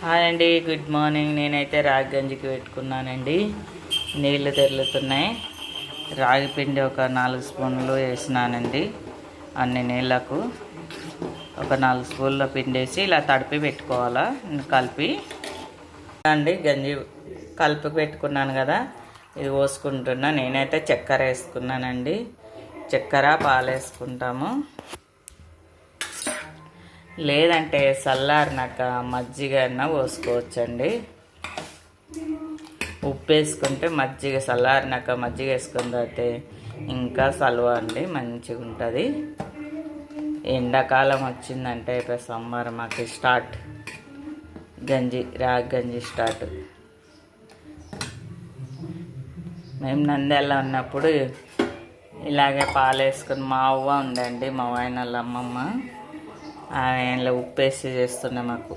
Hi అండి, good morning. నేనైతే రాగి గంజికి పెట్టుకున్నానండి. నీళ్లు తెరులుతున్నాయి. రాగి పిండి ఒక 4 స్పూన్లు వేసినానండి. అన్ని నీళ్ళకు ఒక 4 స్పూన్ల పిండి వేసి ఇలా తడిపి పెట్టుకోవాలా. కలిపి అండి గంజి కలిపి పెట్టుకున్నాను కదా, ఇది పోసుకుంటున్నా. నేనైతే చక్కెర వేసుకున్నానండి. చక్కెర పాలు వేసుకుంటాము. లేదంటే చల్లారినాక మజ్జిగ అన్న పోసుకోవచ్చండి. ఉప్పు వేసుకుంటే మజ్జిగ చల్లారినాక మజ్జిగ వేసుకుని తాగితే ఇంకా సలువ అండి, మంచిగా ఉంటుంది. ఎండాకాలం వచ్చిందంటే ఇప్పుడు సమ్మర్ మాకు స్టార్ట్ రాగి గంజి స్టార్ట్. మేము నంద్యాల ఉన్నప్పుడు ఇలాగే పాలు వేసుకుని మా అవ్వ ఉండండి, మా ఆయన వాళ్ళ అమ్మమ్మ, ఆయన ఉప్పు వేసి చేస్తుండే మాకు.